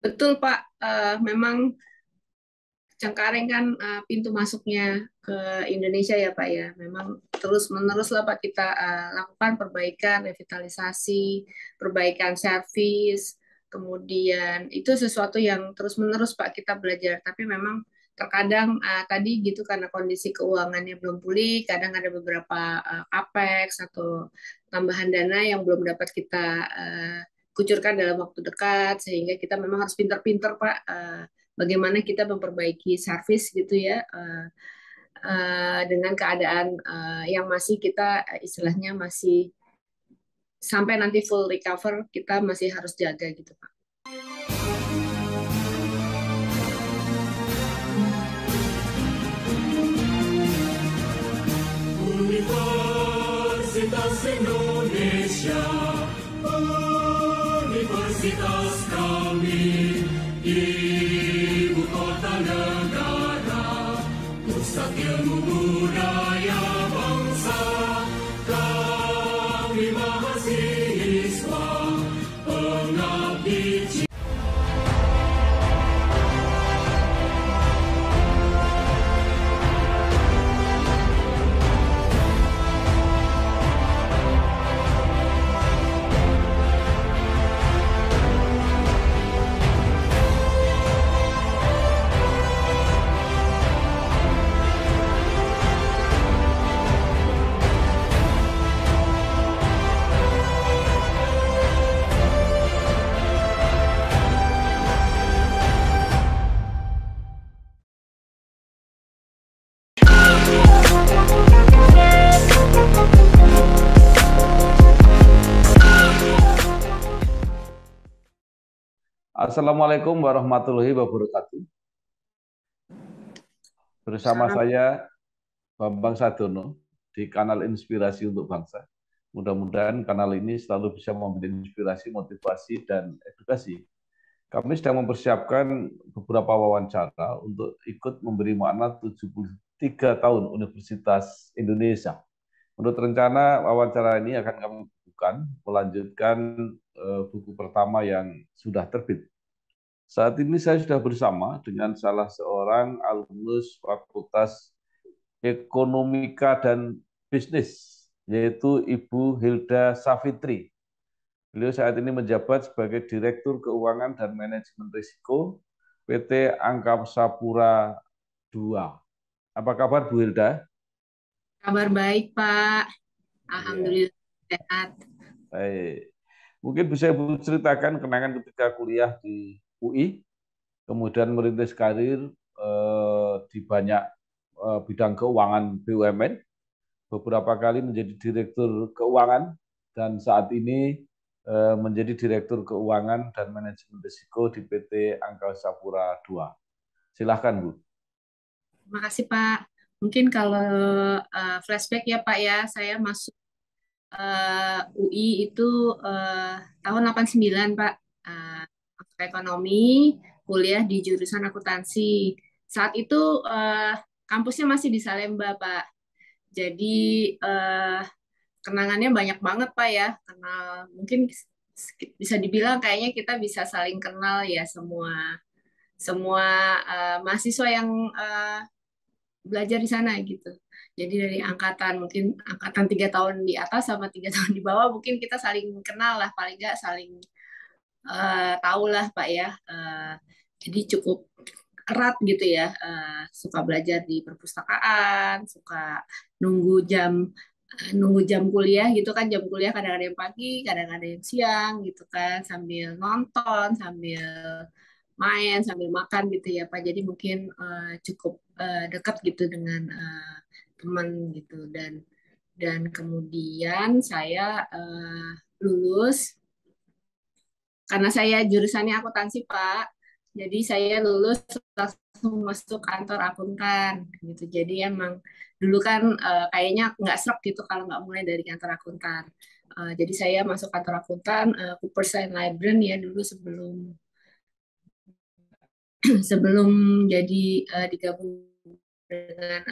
Betul Pak. Memang Cengkareng kan pintu masuknya ke Indonesia ya Pak ya. Memang terus-menerus lah Pak kita lakukan perbaikan, revitalisasi, perbaikan servis, kemudian itu sesuatu yang terus-menerus Pak kita belajar. Tapi memang terkadang tadi gitu karena kondisi keuangannya belum pulih, kadang ada beberapa capex atau tambahan dana yang belum dapat kita kucurkan dalam waktu dekat, sehingga kita memang harus pintar-pintar Pak bagaimana kita memperbaiki service gitu ya dengan keadaan yang masih kita istilahnya masih sampai nanti full recover kita masih harus jaga gitu Pak. Universitas Indonesia, Universitas kami, Ibu Kota Negara, Pusat Ilmu Budaya Bangsa, kami mahasiswa, pengabdi. Assalamualaikum warahmatullahi wabarakatuh. Bersama Salam. saya Bambang Sadono di kanal Inspirasi untuk Bangsa. Mudah-mudahan kanal ini selalu bisa memberi inspirasi, motivasi, dan edukasi. Kami sedang mempersiapkan beberapa wawancara untuk ikut memberi makna 73 tahun Universitas Indonesia. Menurut rencana, wawancara ini akan kami lakukan melanjutkan buku pertama yang sudah terbit. Saat ini saya sudah bersama dengan salah seorang alumnus Fakultas Ekonomika dan Bisnis, yaitu Ibu Hilda Safitri. Beliau saat ini menjabat sebagai Direktur Keuangan dan Manajemen Risiko PT Angkasa Pura II. Apa kabar Bu Hilda? Kabar baik Pak. Ya, Alhamdulillah sehat. baik. Mungkin bisa Ibu ceritakan kenangan ketika kuliah di UI, kemudian merintis karir di banyak bidang keuangan BUMN, beberapa kali menjadi direktur keuangan, dan saat ini menjadi direktur keuangan dan manajemen risiko di PT Angkasa Pura II. Silahkan, Bu. Terima kasih Pak. Mungkin kalau flashback ya Pak ya, saya masuk UI itu tahun 89 Pak. Masuk ekonomi, kuliah di jurusan akuntansi. Saat itu kampusnya masih di Salemba Pak. Jadi eh, kenangannya banyak banget Pak ya. Kenal mungkin bisa dibilang kayaknya kita bisa saling kenal ya semua semua mahasiswa yang eh, belajar di sana gitu. Jadi dari angkatan mungkin angkatan 3 tahun di atas sama 3 tahun di bawah mungkin kita saling kenal lah paling nggak saling tahu lah Pak ya. Jadi cukup erat gitu ya. Suka belajar di perpustakaan, suka nunggu jam nunggu jam kuliah gitu kan, jam kuliah kadang-kadang yang pagi, kadang-kadang yang siang gitu kan, sambil nonton, sambil main, sambil makan gitu ya Pak. Jadi mungkin cukup dekat gitu dengan teman gitu dan kemudian saya lulus karena saya jurusannya akuntansi Pak. Jadi saya lulus langsung masuk kantor akuntan gitu. Jadi emang dulu kan kayaknya nggak srek gitu kalau nggak mulai dari kantor akuntan. Jadi saya masuk kantor akuntan Coopers and Lybrand ya dulu sebelum sebelum jadi digabung dengan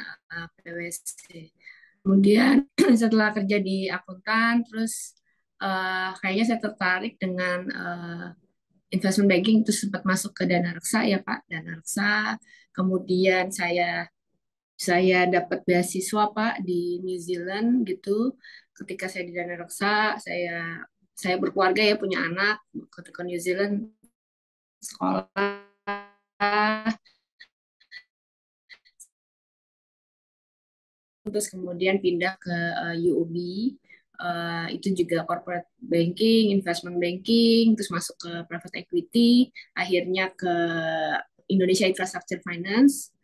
PwC. Kemudian setelah kerja di akuntan, terus kayaknya saya tertarik dengan investment banking itu sempat masuk ke Dana Reksa ya Pak, Dana Reksa. Kemudian saya dapat beasiswa Pak di New Zealand gitu. Ketika saya di Dana Reksa, saya berkeluarga ya, punya anak. Ketika New Zealand sekolah, terus kemudian pindah ke UOB. Itu juga corporate banking, investment banking, terus masuk ke private equity, akhirnya ke Indonesia Infrastructure Finance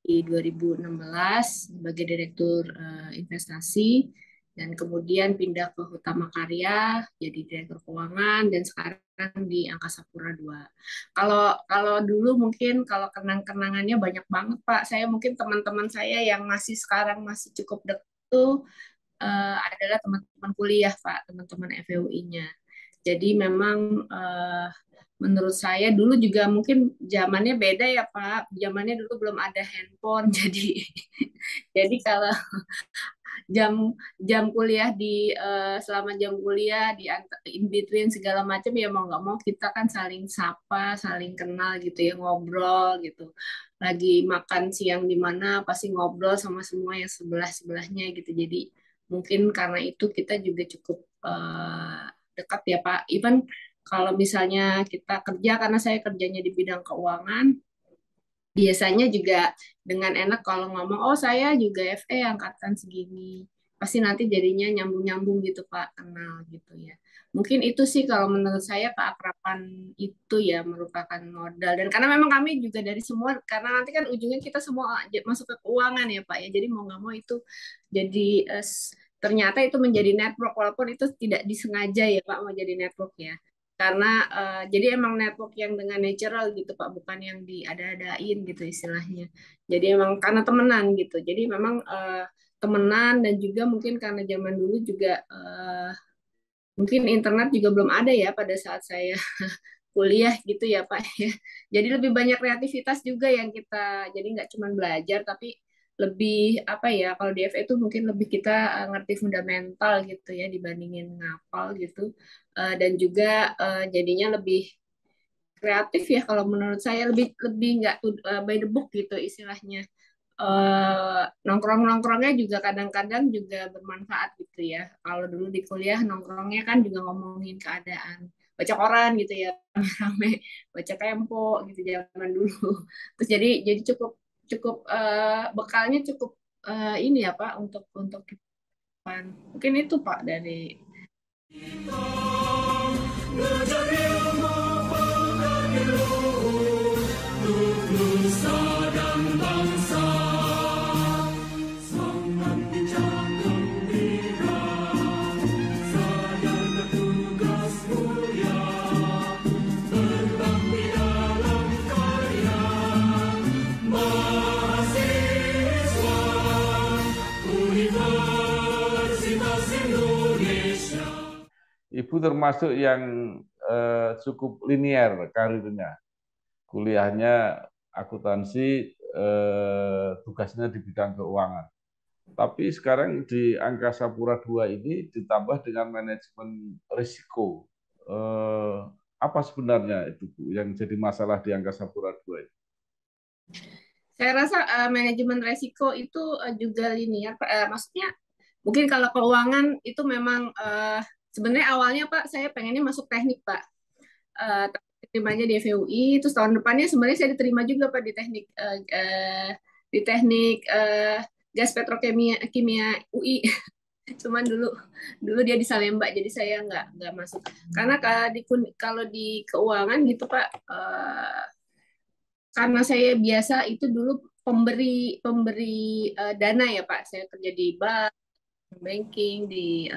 di 2016 sebagai direktur investasi, dan kemudian pindah ke Hutama Karya jadi direktur keuangan, dan sekarang di Angkasa Pura II. Kalau kalau dulu mungkin kalau kenang-kenangannya banyak banget Pak. Saya mungkin teman-teman saya yang masih sekarang masih cukup dekat tuh adalah teman-teman kuliah Pak, teman-teman FEUI-nya. Jadi memang menurut saya dulu juga mungkin zamannya beda ya Pak. Zamannya dulu belum ada handphone, jadi kalau jam jam kuliah selama jam kuliah in between segala macam ya mau nggak mau kita kan saling sapa, saling kenal gitu ya, ngobrol gitu. Lagi makan siang di mana pasti ngobrol sama semua yang sebelah-sebelahnya gitu. Jadi mungkin karena itu kita juga cukup dekat ya Pak. Even kalau misalnya kita kerja, karena saya kerjanya di bidang keuangan, biasanya juga dengan enak kalau ngomong, oh saya juga FE angkatan segini. Pasti nanti jadinya nyambung-nyambung gitu Pak, kenal gitu ya. Mungkin itu sih kalau menurut saya keakraban itu ya merupakan modal. Dan karena memang kami juga dari semua, karena nanti kan ujungnya kita semua masuk ke keuangan ya Pak ya. Jadi mau nggak mau itu jadi ternyata itu menjadi network, walaupun itu tidak disengaja ya Pak mau jadi network ya, karena jadi emang network yang dengan natural gitu Pak, bukan yang diada-adain gitu istilahnya. Jadi emang karena temenan gitu. Jadi memang temenan, dan juga mungkin karena zaman dulu juga mungkin internet juga belum ada ya pada saat saya kuliah gitu ya Pak ya. Jadi lebih banyak kreativitas juga yang kita, jadi nggak cuma belajar tapi lebih apa ya, kalau di FE itu mungkin lebih kita ngerti fundamental gitu ya dibandingin ngapal gitu. Dan juga jadinya lebih kreatif ya, kalau menurut saya lebih lebih nggak by the book gitu istilahnya. Nongkrong-nongkrongnya juga kadang-kadang juga bermanfaat gitu ya. Kalau dulu di kuliah nongkrongnya kan juga ngomongin keadaan, baca koran gitu ya, rame, baca Tempo gitu zaman dulu. Terus jadi cukup cukup bekalnya cukup ini ya Pak untuk depan. Mungkin itu Pak dari Belajar ilmu pengabdi luhur untuk nusa dan bangsa. Semangat bincang gembira, sadar bertugas mulia, berbakti dalam karya. Mahasiswa Universitas Indonesia. Ibu termasuk yang cukup linear karirnya. Kuliahnya akuntansi, tugasnya di bidang keuangan. Tapi sekarang di Angkasa Pura II ini ditambah dengan manajemen risiko. Apa sebenarnya itu Bu yang jadi masalah di Angkasa Pura II ini? saya rasa manajemen resiko itu juga linear, maksudnya mungkin kalau keuangan itu memang sebenarnya awalnya Pak saya pengennya masuk teknik Pak. Tapi terimanya di FUI, terus tahun depannya sebenarnya saya diterima juga Pak di teknik gas petrokimia kimia UI. Cuman dulu dulu dia di Salemba, jadi saya nggak masuk. Karena kalau di keuangan gitu Pak, karena saya biasa itu dulu pemberi pemberi dana ya Pak. Saya kerja di bank, banking, di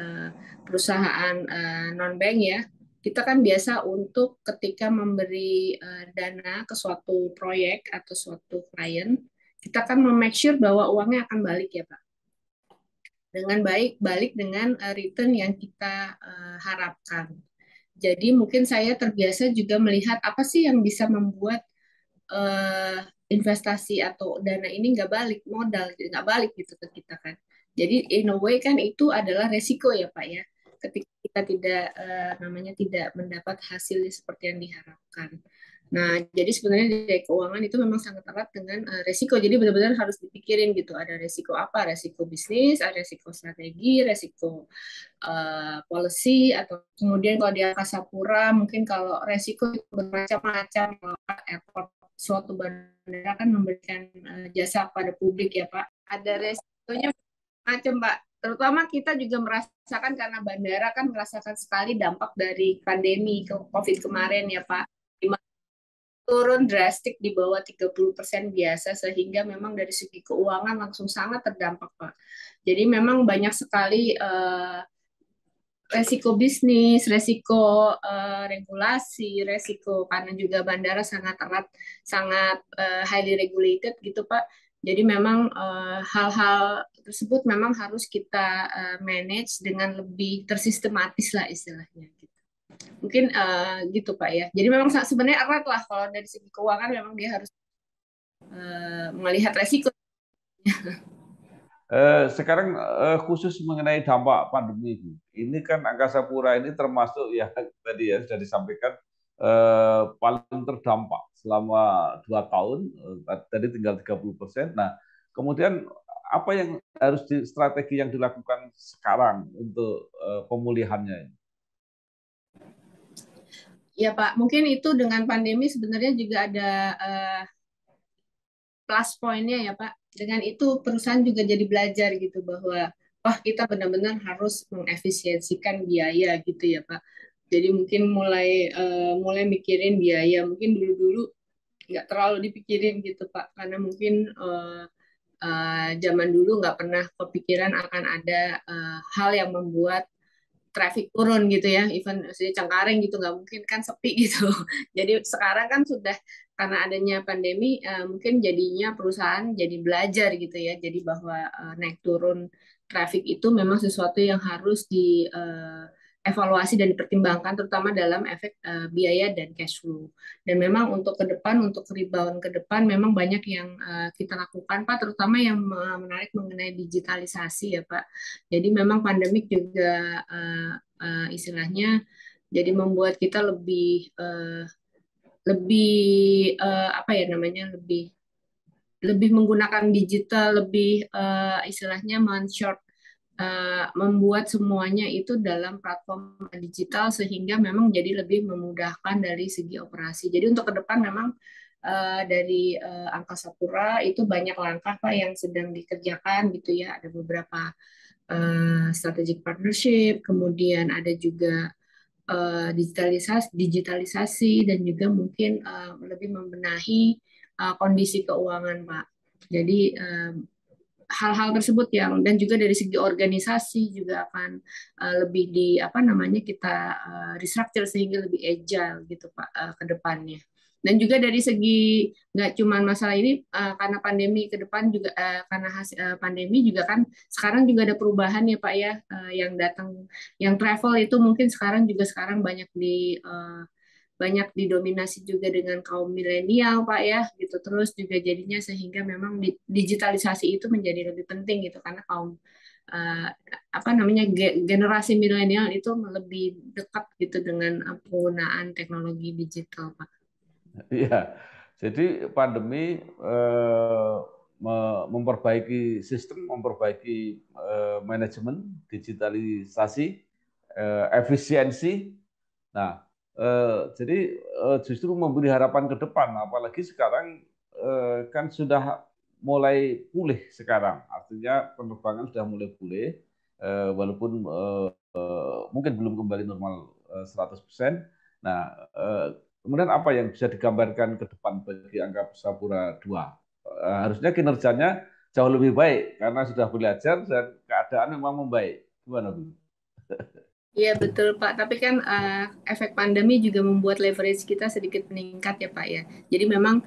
perusahaan non bank ya. Kita kan biasa untuk ketika memberi dana ke suatu proyek atau suatu klien, kita kan make sure bahwa uangnya akan balik ya Pak. Dengan baik, balik dengan return yang kita harapkan. Jadi mungkin saya terbiasa juga melihat apa sih yang bisa membuat investasi atau dana ini nggak balik modal, nggak balik gitu ke kita kan. Jadi in a way kan itu adalah resiko ya Pak ya. ketika kita tidak tidak mendapat hasil seperti yang diharapkan. Nah, jadi sebenarnya dari keuangan itu memang sangat erat dengan resiko. Jadi benar-benar harus dipikirin gitu. Ada resiko apa? Resiko bisnis, ada resiko strategi, resiko policy, atau kemudian kalau di Angkasa Pura mungkin kalau resiko itu bermacam-macam. Kalau airport suatu bandara kan memberikan jasa pada publik ya Pak. Ada resikonya macam Pak. Terutama kita juga merasakan karena bandara kan merasakan sekali dampak dari pandemi COVID kemarin ya Pak. Turun drastik di bawah 30% biasa, sehingga memang dari segi keuangan langsung sangat terdampak Pak. Jadi memang banyak sekali resiko bisnis, resiko regulasi, resiko karena juga bandara sangat erat, sangat highly regulated gitu Pak. Jadi memang hal-hal tersebut memang harus kita manage dengan lebih tersistematis lah istilahnya. Gitu. Mungkin gitu Pak ya. Jadi memang sebenarnya erat lah kalau dari segi keuangan memang dia harus melihat resiko. Sekarang khusus mengenai dampak pandemi ini kan Angkasa Pura ini termasuk ya tadi ya sudah disampaikan paling terdampak selama 2 tahun, tadi tinggal 30%. Nah, kemudian apa yang harus strategi yang dilakukan sekarang untuk pemulihannya? Ya Pak, mungkin itu dengan pandemi sebenarnya juga ada plus poinnya ya Pak. Dengan itu perusahaan juga jadi belajar gitu bahwa wah kita benar-benar harus mengefisiensikan biaya gitu ya Pak. Jadi mungkin mulai mikirin biaya. Mungkin dulu-dulu nggak terlalu dipikirin gitu Pak, karena mungkin zaman dulu nggak pernah kepikiran akan ada hal yang membuat traffic turun gitu ya, even di Cengkareng gitu nggak mungkin kan sepi gitu. Jadi sekarang kan sudah karena adanya pandemi mungkin jadinya perusahaan jadi belajar gitu ya, jadi bahwa naik turun traffic itu memang sesuatu yang harus di evaluasi dan dipertimbangkan terutama dalam efek biaya dan cash flow. Dan memang untuk ke depan, untuk rebound ke depan memang banyak yang kita lakukan Pak, terutama yang menarik mengenai digitalisasi ya Pak. Jadi memang pandemik juga istilahnya jadi membuat kita lebih apa ya namanya lebih menggunakan digital, lebih istilahnya membuat semuanya itu dalam platform digital sehingga memang jadi lebih memudahkan dari segi operasi. Jadi untuk ke depan memang dari Angkasa Pura itu banyak langkah Pak yang sedang dikerjakan gitu ya. Ada beberapa strategic partnership, kemudian ada juga digitalisasi dan juga mungkin lebih membenahi kondisi keuangan Pak. Jadi hal-hal tersebut yang dan juga dari segi organisasi juga akan lebih di apa namanya kita restructure sehingga lebih agile gitu Pak ke depannya. Dan juga dari segi nggak cuma masalah ini karena pandemi ke depan juga karena pandemi juga kan sekarang juga ada perubahan ya Pak ya yang datang yang travel itu mungkin sekarang banyak didominasi juga dengan kaum milenial Pak ya gitu, terus juga jadinya sehingga memang digitalisasi itu menjadi lebih penting gitu karena kaum uh, apa namanya generasi milenial itu lebih dekat gitu dengan penggunaan teknologi digital Pak. Iya, jadi pandemi memperbaiki sistem, memperbaiki manajemen, digitalisasi, efisiensi. Nah, jadi justru memberi harapan ke depan, apalagi sekarang kan sudah mulai pulih sekarang, artinya penerbangan sudah mulai pulih, walaupun mungkin belum kembali normal 100%. Nah, kemudian apa yang bisa digambarkan ke depan bagi Angkasa Pura II? Harusnya kinerjanya jauh lebih baik karena sudah belajar dan keadaan memang membaik. Gimana, Bu? Iya betul Pak, tapi kan efek pandemi juga membuat leverage kita sedikit meningkat ya Pak ya. Jadi memang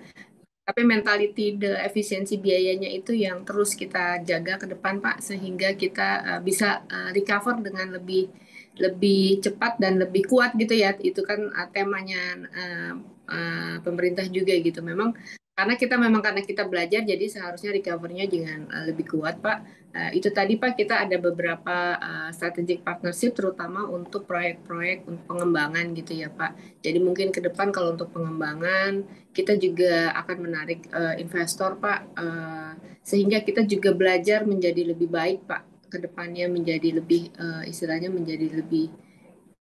tapi mentality the efisiensi biayanya itu yang terus kita jaga ke depan Pak sehingga kita bisa recover dengan lebih lebih cepat dan lebih kuat gitu ya. Itu kan temanya pemerintah juga gitu. Memang karena kita belajar, jadi seharusnya recovery-nya jangan lebih kuat, Pak. Itu tadi, Pak, kita ada beberapa strategic partnership, terutama untuk proyek-proyek untuk pengembangan gitu ya, Pak. Jadi mungkin ke depan kalau untuk pengembangan, kita juga akan menarik investor, Pak, sehingga kita juga belajar menjadi lebih baik, Pak. Ke depannya menjadi lebih, istilahnya menjadi lebih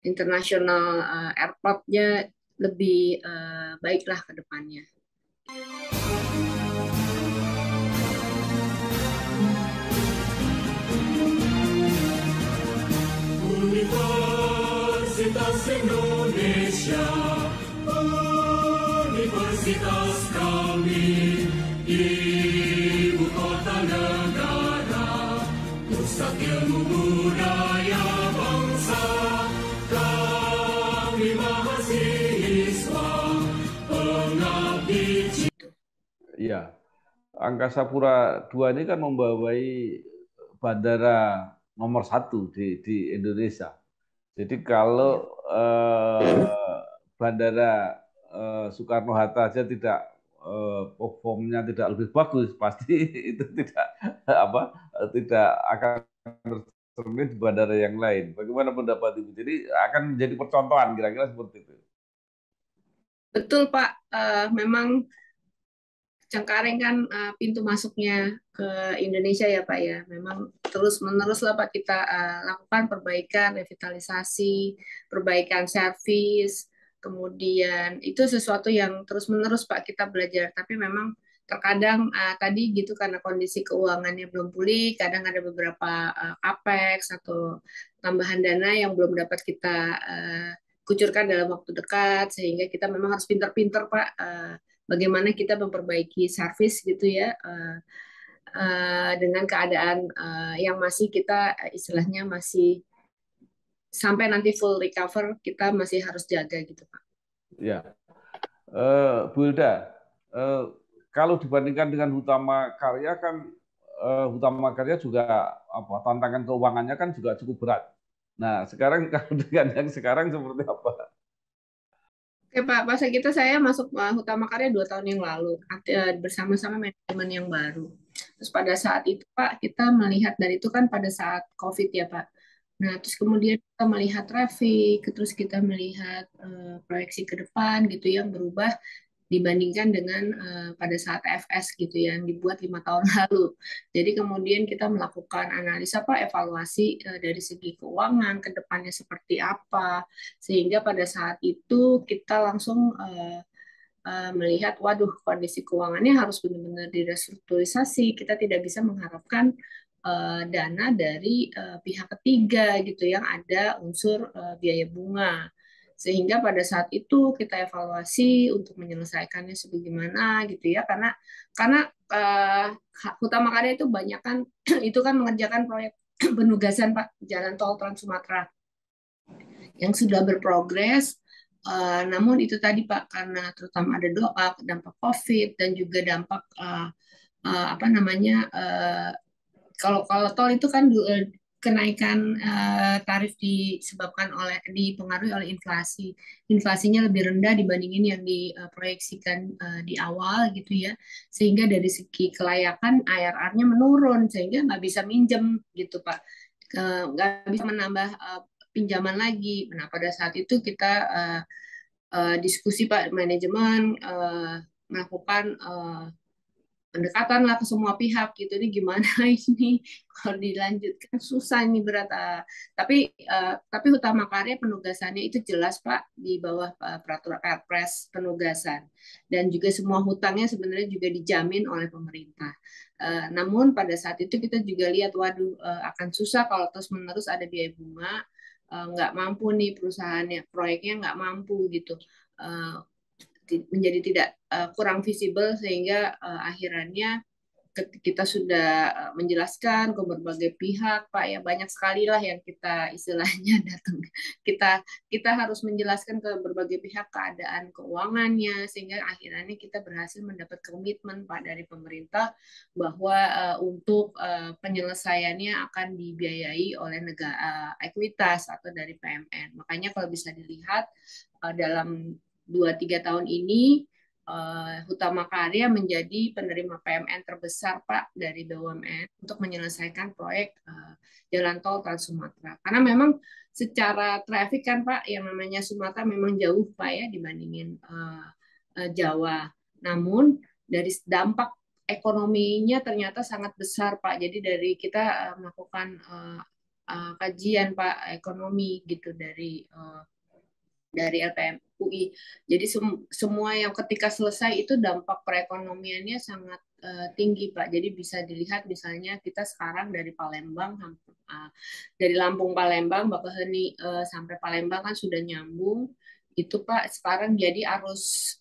internasional, airport-nya lebih baiklah ke depannya. Universitas Indonesia, universitas kami, ibu kota negara, pusat ilmu budaya bangsa, kami mahasiswa, pengabdi cita. Ya, Angkasa Pura II ini kan membawai bandara nomor 1 di Indonesia. Jadi kalau bandara Soekarno-Hatta aja tidak performnya tidak lebih bagus, pasti itu tidak akan tercermin di bandara yang lain. Bagaimana pendapat Ibu? Jadi akan menjadi percontohan kira-kira seperti itu. Betul, Pak. Memang Cengkareng kan pintu masuknya ke Indonesia ya, Pak ya. Memang terus-menerus lah Pak kita lakukan perbaikan, revitalisasi, perbaikan servis, kemudian itu sesuatu yang terus-menerus Pak kita belajar. Tapi memang terkadang tadi gitu karena kondisi keuangannya belum pulih, kadang ada beberapa capex atau tambahan dana yang belum dapat kita kucurkan dalam waktu dekat, sehingga kita memang harus pintar-pintar Pak, bagaimana kita memperbaiki servis gitu ya, dengan keadaan yang masih kita istilahnya masih sampai nanti full recover, kita masih harus jaga gitu Pak. Ya, Bu Hilda, kalau dibandingkan dengan Hutama Karya kan Hutama Karya juga tantangan keuangannya kan juga cukup berat. Nah, sekarang kalau dengan yang sekarang seperti apa? Oke Pak, pas kita saya masuk Hutama Karya 2 tahun yang lalu bersama-sama manajemen yang baru. Terus pada saat itu Pak, kita melihat dari itu kan pada saat COVID ya Pak. Nah, terus kemudian kita melihat traffic, terus kita melihat proyeksi ke depan gitu yang berubah dibandingkan dengan pada saat FS gitu ya, yang dibuat 5 tahun lalu. Jadi kemudian kita melakukan analisa Pak, evaluasi dari segi keuangan ke depannya seperti apa, sehingga pada saat itu kita langsung melihat, waduh kondisi keuangannya harus benar-benar direstrukturisasi. Kita tidak bisa mengharapkan dana dari pihak ketiga gitu yang ada unsur biaya bunga, sehingga pada saat itu kita evaluasi untuk menyelesaikannya sebagaimana gitu ya, karena Utama Karya itu banyak kan itu kan mengerjakan proyek penugasan Pak, jalan tol Trans Sumatera yang sudah berprogres. Namun itu tadi Pak, karena terutama ada dampak COVID dan juga dampak apa namanya, kalau kalau tol itu kan kenaikan tarif disebabkan dipengaruhi oleh inflasi. Inflasinya lebih rendah dibandingin yang diproyeksikan di awal gitu ya. Sehingga dari segi kelayakan IRR-nya menurun sehingga nggak bisa minjem gitu Pak. Nggak bisa menambah pinjaman lagi. Nah, pada saat itu kita diskusi Pak manajemen melakukan pendekatan lah ke semua pihak gitu, ini gimana ini kalau dilanjutkan susah ini berat, tapi Utama Karya penugasannya itu jelas Pak di bawah peraturan Perpres penugasan, dan juga semua hutangnya sebenarnya juga dijamin oleh pemerintah. Namun pada saat itu kita juga lihat waduh akan susah kalau terus menerus ada biaya bunga, nggak mampu nih perusahaannya, proyeknya nggak mampu gitu, menjadi tidak kurang visible, sehingga akhirannya kita sudah menjelaskan ke berbagai pihak Pak ya, banyak sekali lah yang kita istilahnya datang, kita kita harus menjelaskan ke berbagai pihak keadaan keuangannya, sehingga akhirnya kita berhasil mendapat komitmen Pak dari pemerintah bahwa untuk penyelesaiannya akan dibiayai oleh negara ekuitas atau dari PMN. Makanya kalau bisa dilihat dalam 2-3 tahun ini Hutama Karya menjadi penerima PMN terbesar Pak dari BUMN untuk menyelesaikan proyek jalan tol Trans Sumatera. Karena memang secara traffic kan Pak, yang namanya Sumatera memang jauh Pak ya dibandingin Jawa. Namun dari dampak ekonominya ternyata sangat besar Pak. Jadi dari kita melakukan kajian Pak ekonomi gitu dari LPM UI. Jadi semua yang ketika selesai itu dampak perekonomiannya sangat tinggi Pak. Jadi bisa dilihat misalnya kita sekarang dari Palembang dari Lampung Palembang Bapak Heni sampai Palembang kan sudah nyambung. Itu Pak sekarang jadi arus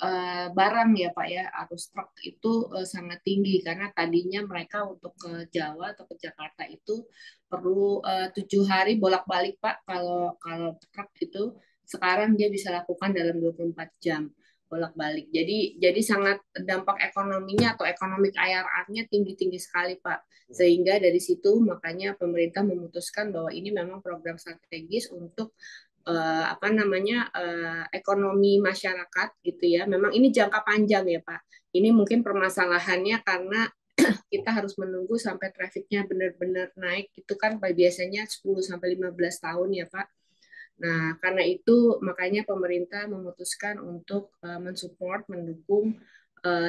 barang ya Pak ya, arus truk itu sangat tinggi karena tadinya mereka untuk ke Jawa atau ke Jakarta itu perlu 7 hari bolak-balik Pak kalau kalau truk itu sekarang dia bisa lakukan dalam 24 jam bolak-balik. Jadi sangat dampak ekonominya atau ekonomi IRR-nya tinggi-tinggi sekali, Pak. Sehingga dari situ makanya pemerintah memutuskan bahwa ini memang program strategis untuk apa namanya ekonomi masyarakat gitu ya. Memang ini jangka panjang ya, Pak. Ini mungkin permasalahannya karena kita harus menunggu sampai trafiknya benar-benar naik itu kan biasanya 10 sampai 15 tahun ya, Pak. Nah, karena itu makanya pemerintah memutuskan untuk mensupport, mendukung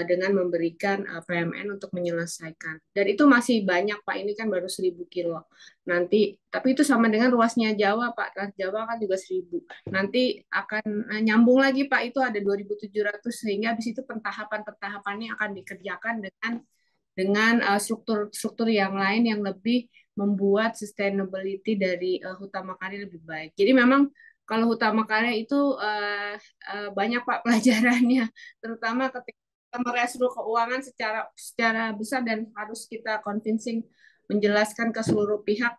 dengan memberikan PMN untuk menyelesaikan. Dan itu masih banyak, Pak. Ini kan baru 1.000 kilo. Nanti, tapi itu sama dengan ruasnya Jawa, Pak. Trans Jawa kan juga 1.000. Nanti akan nyambung lagi, Pak. Itu ada 2.700 sehingga habis itu pentahapan-pentahapannya akan dikerjakan dengan struktur-struktur yang lain yang lebih membuat sustainability dari Hutama Karya lebih baik. Jadi memang kalau Hutama Karya itu banyak Pak pelajarannya, terutama ketika kita merestruktur keuangan secara besar dan harus kita convincing menjelaskan ke seluruh pihak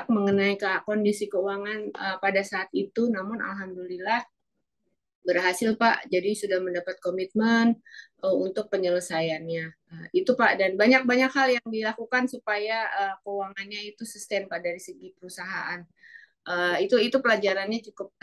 mengenai kondisi keuangan pada saat itu. Namun alhamdulillah berhasil Pak, jadi sudah mendapat komitmen untuk penyelesaiannya. Itu Pak, dan banyak-banyak hal yang dilakukan supaya keuangannya itu sustain Pak dari segi perusahaan. Itu pelajarannya cukup.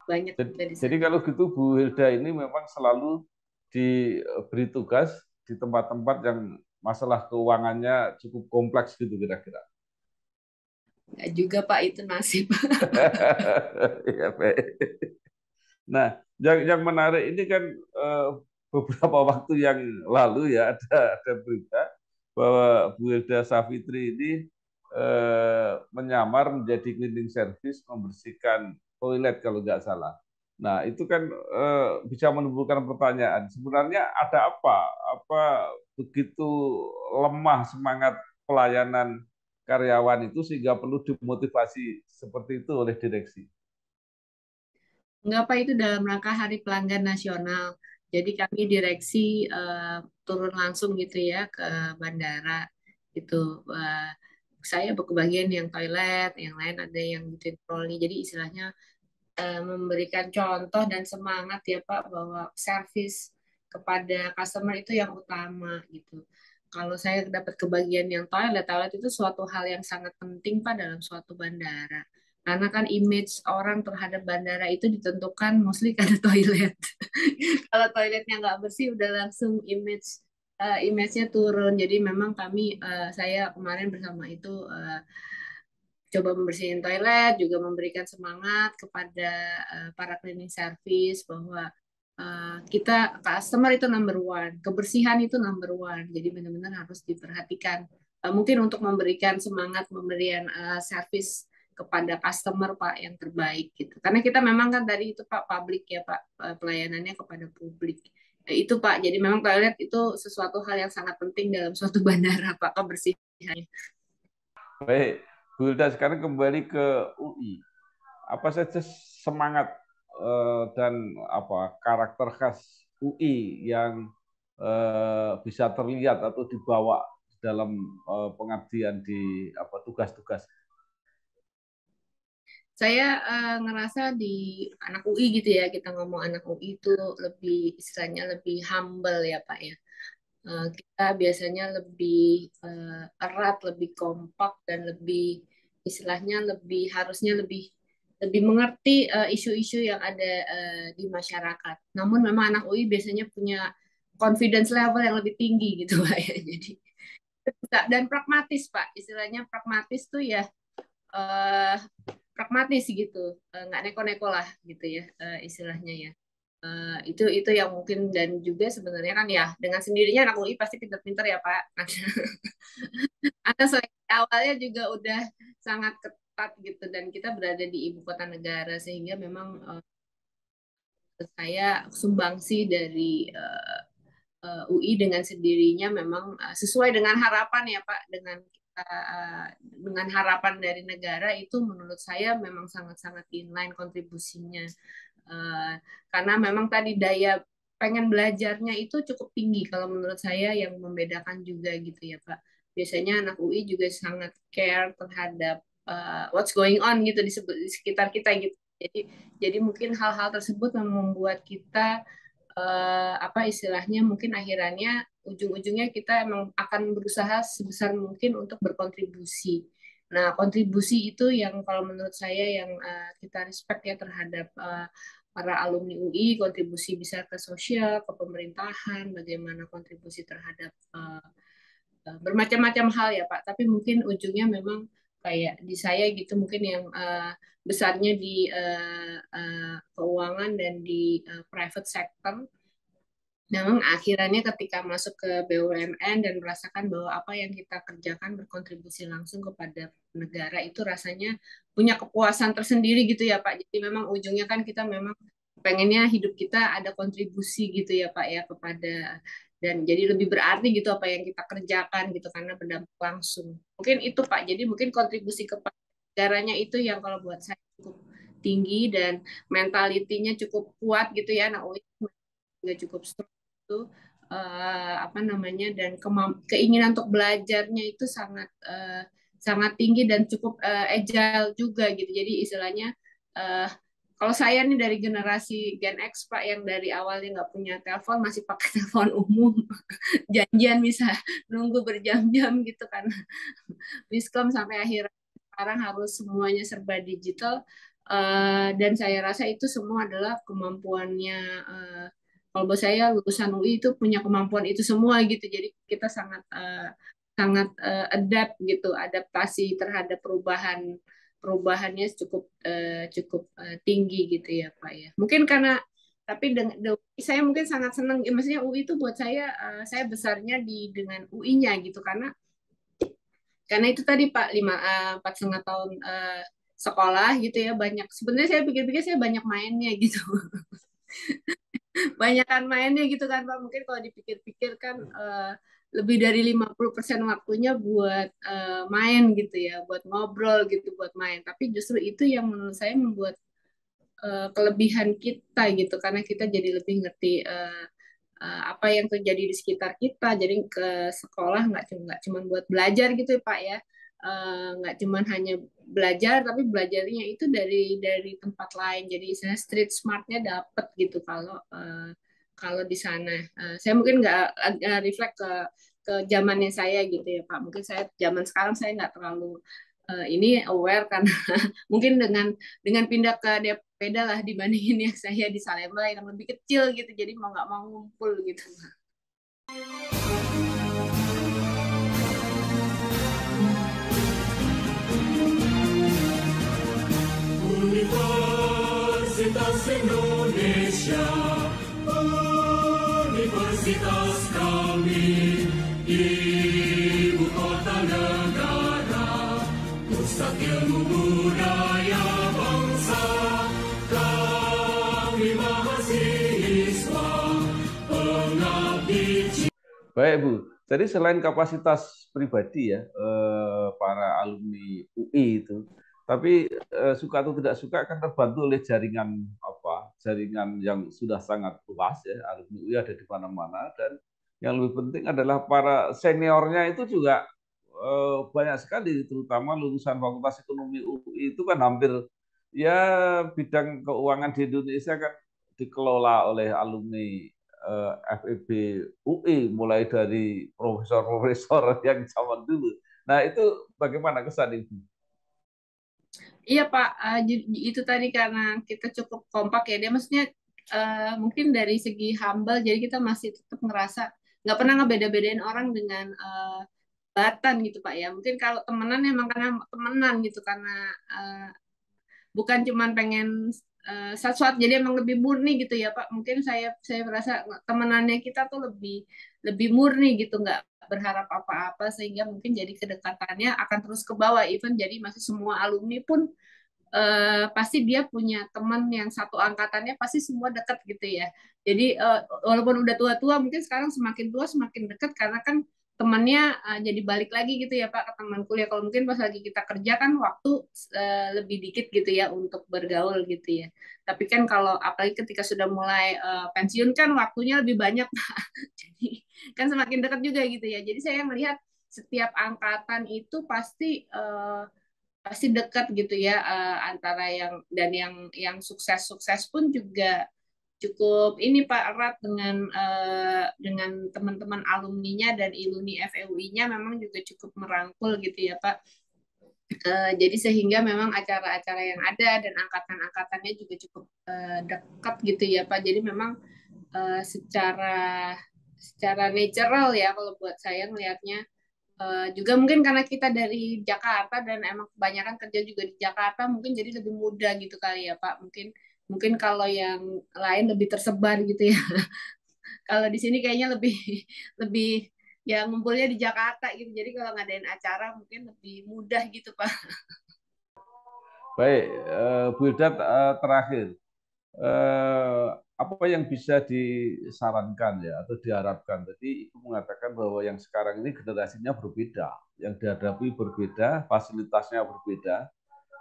Banyak jadi kalau gitu Bu Hilda ini memang selalu diberi tugas di tempat-tempat yang masalah keuangannya cukup kompleks gitu kira-kira. Enggak juga Pak, itu nasib. Ya, baik. Nah, yang menarik ini kan beberapa waktu yang lalu ya ada berita bahwa Bu Hilda Savitri ini menyamar menjadi cleaning service membersihkan toilet kalau nggak salah. Nah, itu kan bisa menimbulkan pertanyaan. Sebenarnya ada apa? Apa begitu lemah semangat pelayanan karyawan itu sehingga perlu dimotivasi seperti itu oleh direksi? Enggak Pak, itu dalam rangka Hari Pelanggan Nasional. Jadi kami direksi turun langsung gitu ya ke bandara gitu. Saya kebagian yang toilet, yang lain ada yang gitu troli. Jadi istilahnya memberikan contoh dan semangat ya Pak bahwa service kepada customer itu yang utama gitu. Kalau saya dapat kebagian yang toilet, toilet itu suatu hal yang sangat penting Pak dalam suatu bandara. Karena kan image orang terhadap bandara itu ditentukan mostly karena toilet. Kalau toiletnya nggak bersih, udah langsung image-nya turun. Jadi memang saya kemarin bersama itu coba membersihin toilet, juga memberikan semangat kepada para cleaning service bahwa kita customer itu number one, kebersihan itu number one, jadi benar-benar harus diperhatikan. Mungkin untuk memberikan semangat, memberikan service kepada customer Pak yang terbaik gitu. Karena kita memang kan tadi itu Pak publik ya Pak, pelayanannya kepada publik. Itu Pak, jadi memang toilet itu sesuatu hal yang sangat penting dalam suatu bandara Pak, kebersihannya. Baik, Bu Hilda sekarang kembali ke UI. Apa saja semangat dan apa karakter khas UI yang bisa terlihat atau dibawa dalam pengabdian di apa tugas-tugas. Saya ngerasa di anak UI gitu ya, kita ngomong anak UI itu lebih istilahnya lebih humble ya Pak ya. Kita biasanya lebih erat, lebih kompak dan lebih istilahnya lebih harusnya lebih lebih mengerti isu-isu yang ada di masyarakat. Namun memang anak UI biasanya punya confidence level yang lebih tinggi gitu Pak ya. Jadi dan pragmatis Pak, istilahnya pragmatis tuh ya eh, pragmatis gitu, nggak neko-neko lah gitu ya istilahnya ya. Itu yang mungkin dan juga sebenarnya kan ya dengan sendirinya anak UI pasti pinter-pinter ya Pak. Karena awalnya juga udah sangat ketat gitu dan kita berada di ibu kota negara sehingga memang saya sumbangsi dari UI dengan sendirinya memang sesuai dengan harapan ya Pak dengan harapan dari negara itu menurut saya memang sangat-sangat inline kontribusinya. Eh, karena memang tadi daya pengen belajarnya itu cukup tinggi kalau menurut saya yang membedakan juga gitu ya Pak. Biasanya anak UI juga sangat care terhadap what's going on gitu di sekitar kita gitu. Jadi mungkin hal-hal tersebut yang membuat kita apa istilahnya mungkin akhirannya ujung-ujungnya kita emang akan berusaha sebesar mungkin untuk berkontribusi. Nah, kontribusi itu yang kalau menurut saya yang kita respect ya terhadap para alumni UI, kontribusi bisa ke sosial, ke pemerintahan, bagaimana kontribusi terhadap bermacam-macam hal ya Pak. Tapi mungkin ujungnya memang kayak di saya gitu mungkin yang besarnya di keuangan dan di private sector memang akhirannya ketika masuk ke BUMN dan merasakan bahwa apa yang kita kerjakan berkontribusi langsung kepada negara itu rasanya punya kepuasan tersendiri gitu ya Pak. Jadi memang ujungnya kan kita memang pengennya hidup kita ada kontribusi gitu ya Pak ya kepada dan jadi lebih berarti gitu apa yang kita kerjakan gitu karena berdampak langsung. Mungkin itu Pak. Jadi mungkin kontribusi kepada negaranya itu yang kalau buat saya cukup tinggi dan mentalitinya cukup kuat gitu ya. Nah, juga cukup strong itu apa namanya dan keinginan untuk belajarnya itu sangat sangat tinggi dan cukup agile juga gitu. Jadi istilahnya uh, kalau saya nih dari generasi Gen X Pak yang dari awalnya nggak punya telepon masih pakai telepon umum janjian bisa nunggu berjam-jam gitu kan miskom sampai akhir sekarang harus semuanya serba digital dan saya rasa itu semua adalah kemampuannya kalau buat saya lulusan UI itu punya kemampuan itu semua gitu jadi kita sangat sangat adapt gitu adaptasi terhadap perubahannya cukup cukup tinggi gitu ya Pak ya mungkin karena tapi saya mungkin sangat senang maksudnya UI itu buat saya besarnya di dengan UI-nya gitu karena itu tadi Pak 4,5 tahun sekolah gitu ya banyak sebenarnya saya pikir-pikir saya banyak mainnya gitu banyak kan mainnya gitu kan Pak mungkin kalau dipikir-pikir kan lebih dari 50% waktunya buat main gitu ya buat ngobrol gitu buat main tapi justru itu yang menurut saya membuat kelebihan kita gitu karena kita jadi lebih ngerti apa yang terjadi di sekitar kita. Jadi ke sekolah nggak cuma buat belajar gitu ya Pak ya. Nggak cuma hanya belajar tapi belajarnya itu dari tempat lain. Jadi saya street smartnya dapet gitu kalau di sana. Saya mungkin nggak reflect ke zamannya saya gitu ya Pak. Mungkin saya zaman sekarang saya nggak terlalu ini aware karena mungkin dengan pindah ke beda lah dibandingin yang saya di Salemba yang lebih kecil gitu jadi mau nggak mau ngumpul gitu. Universitas Indonesia, universitas kami, ibu kota negara, pusat ilmu budaya bangsa, kami mahasiswa, pengabdi. Baik Bu, jadi selain kapasitas pribadi ya para alumni UI itu, tapi suka atau tidak suka kan terbantu oleh jaringan apa jaringan yang sudah sangat luas ya, alumni UI ada di mana-mana, dan yang lebih penting adalah para seniornya itu juga banyak sekali, terutama lulusan Fakultas Ekonomi UI itu kan hampir ya bidang keuangan di Indonesia kan dikelola oleh alumni FEB UI, mulai dari profesor-profesor yang zaman dulu. Nah itu bagaimana kesan Ibu? Iya Pak, itu tadi karena kita cukup kompak ya, dia maksudnya mungkin dari segi humble, jadi kita masih tetap ngerasa nggak pernah ngebeda-bedain orang dengan batan gitu Pak ya. Mungkin kalau temenan emang karena temenan gitu, karena uh, bukan cuman pengen sesuatu, jadi emang lebih murni gitu ya Pak. Mungkin saya merasa temenannya kita tuh lebih lebih murni gitu, nggak berharap apa-apa, sehingga mungkin jadi kedekatannya akan terus ke bawah, even jadi masih semua alumni pun pasti dia punya teman yang satu angkatannya pasti semua dekat gitu ya. Jadi walaupun udah tua-tua, mungkin sekarang semakin tua semakin dekat karena kan temannya jadi balik lagi gitu ya Pak ke teman kuliah. Kalau mungkin pas lagi kita kerja kan waktu lebih dikit gitu ya untuk bergaul gitu ya. Tapi kan kalau apalagi ketika sudah mulai pensiun kan waktunya lebih banyak Pak. Jadi kan semakin dekat juga gitu ya. Jadi saya melihat setiap angkatan itu pasti dekat gitu ya, antara yang dan yang sukses-sukses pun juga cukup ini Pak erat dengan teman-teman alumninya, dan iluni FEUI-nya memang juga cukup merangkul gitu ya Pak. Jadi sehingga memang acara-acara yang ada dan angkatan-angkatannya juga cukup dekat gitu ya Pak. Jadi memang secara secara natural ya kalau buat saya melihatnya. Juga mungkin karena kita dari Jakarta dan emang kebanyakan kerja juga di Jakarta, mungkin jadi lebih mudah gitu kali ya Pak. Mungkin mungkin kalau yang lain lebih tersebar gitu ya. Kalau di sini kayaknya lebih lebih ya ngumpulnya di Jakarta gitu. Jadi kalau ngadain acara mungkin lebih mudah gitu Pak. Baik, Bu Hilda, terakhir, eh, apa yang bisa disarankan ya atau diharapkan? Tadi Ibu mengatakan bahwa yang sekarang ini generasinya berbeda, yang dihadapi berbeda, fasilitasnya berbeda,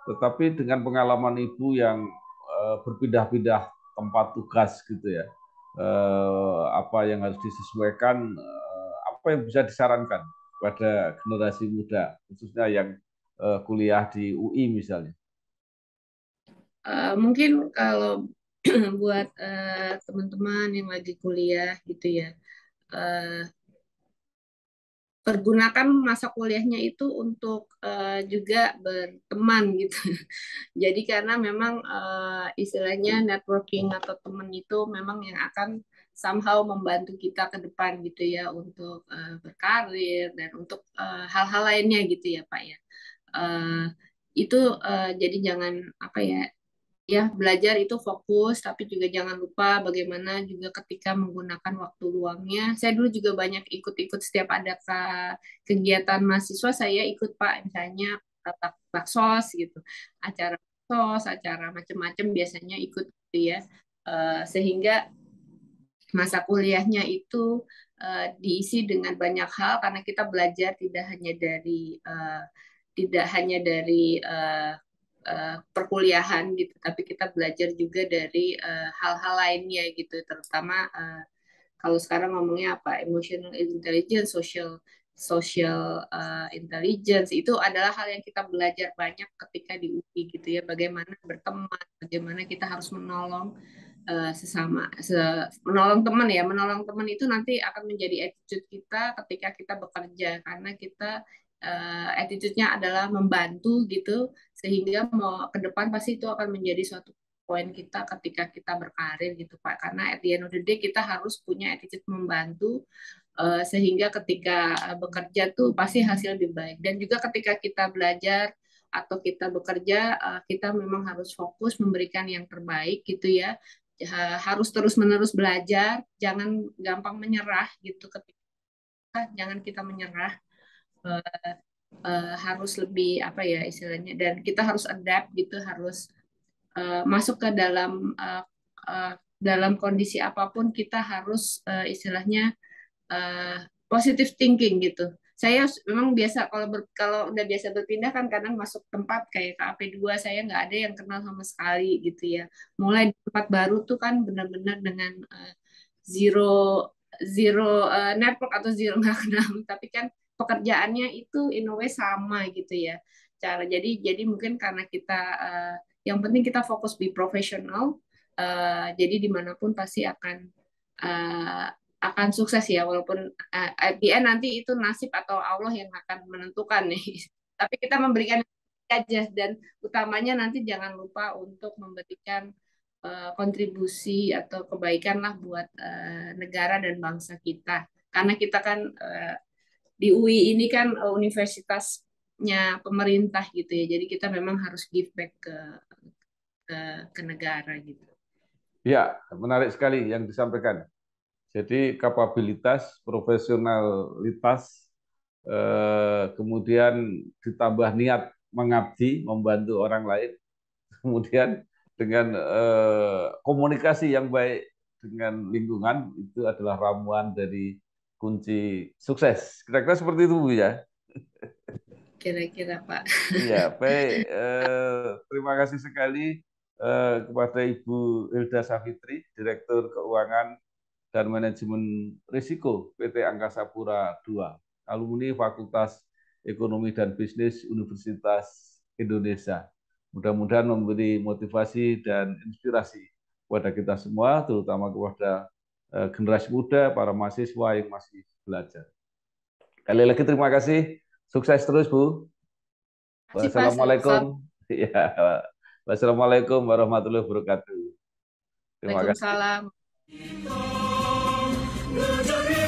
tetapi dengan pengalaman Ibu yang berpindah-pindah tempat tugas gitu ya, apa yang harus disesuaikan, apa yang bisa disarankan pada generasi muda, khususnya yang kuliah di UI misalnya? Mungkin kalau buat teman-teman yang lagi kuliah gitu ya, uh, pergunakan masa kuliahnya itu untuk juga berteman gitu. Jadi karena memang istilahnya networking atau teman itu memang yang akan somehow membantu kita ke depan gitu ya, untuk berkarir dan untuk hal-hal lainnya gitu ya Pak ya. Eh, itu jadi jangan apa ya, ya belajar itu fokus, tapi juga jangan lupa bagaimana juga ketika menggunakan waktu luangnya. Saya dulu juga banyak ikut-ikut setiap ada kegiatan mahasiswa, saya ikut Pak, misalnya baksos gitu, acara baksos, acara macam-macam biasanya ikut gitu ya. Sehingga masa kuliahnya itu diisi dengan banyak hal karena kita belajar tidak hanya dari perkuliahan gitu, tapi kita belajar juga dari hal-hal lainnya gitu, terutama kalau sekarang ngomongnya apa, emotional intelligence, social intelligence, itu adalah hal yang kita belajar banyak ketika di UI gitu ya, bagaimana berteman, bagaimana kita harus menolong sesama, menolong teman ya, menolong teman itu nanti akan menjadi attitude kita ketika kita bekerja, karena kita attitude-nya adalah membantu gitu, sehingga mau ke depan pasti itu akan menjadi suatu poin kita ketika kita berkarir gitu Pak, karena at the end of the day kita harus punya attitude membantu, sehingga ketika bekerja tuh pasti hasil lebih baik, dan juga ketika kita belajar atau kita bekerja, kita memang harus fokus memberikan yang terbaik gitu ya. Harus terus-menerus belajar, jangan gampang menyerah gitu, ketika jangan kita menyerah, harus lebih apa ya istilahnya, dan kita harus adapt gitu, harus masuk ke dalam kondisi apapun kita harus istilahnya positive thinking gitu. saya memang biasa kalau udah biasa berpindah kan kadang masuk tempat kayak KAP2 saya nggak ada yang kenal sama sekali gitu ya. Mulai di tempat baru tuh kan benar-benar dengan zero zero network atau zero nggak kenal, tapi kan pekerjaannya itu in a way sama gitu ya. Jadi mungkin karena kita yang penting kita fokus di profesional, jadi dimanapun pasti uh, akan sukses ya, walaupun at the end nanti itu nasib atau Allah yang akan menentukan nih. Tapi kita memberikan aja, dan utamanya nanti jangan lupa untuk memberikan kontribusi atau kebaikan lah buat negara dan bangsa kita. Karena kita kan di UI ini kan universitasnya pemerintah gitu ya. Jadi kita memang harus give back ke negara gitu. Ya, menarik sekali yang disampaikan. Jadi kapabilitas, profesionalitas, kemudian ditambah niat mengabdi, membantu orang lain, kemudian dengan komunikasi yang baik dengan lingkungan, itu adalah ramuan dari kunci sukses. Kira-kira seperti itu, Bu, ya. Kira-kira, Pak. Iya, baik. Terima kasih sekali kepada Ibu Hilda Savitri, Direktur Keuangan dan Manajemen Risiko PT Angkasa Pura II, alumni Fakultas Ekonomi dan Bisnis Universitas Indonesia. Mudah-mudahan memberi motivasi dan inspirasi kepada kita semua, terutama kepada generasi muda, para mahasiswa yang masih belajar. Kali lagi terima kasih. Sukses terus, Bu. Terima kasih, Pak. Wassalamualaikum. Ya, wassalamualaikum warahmatullahi wabarakatuh. Terima kasih. Waalaikumsalam. Negeri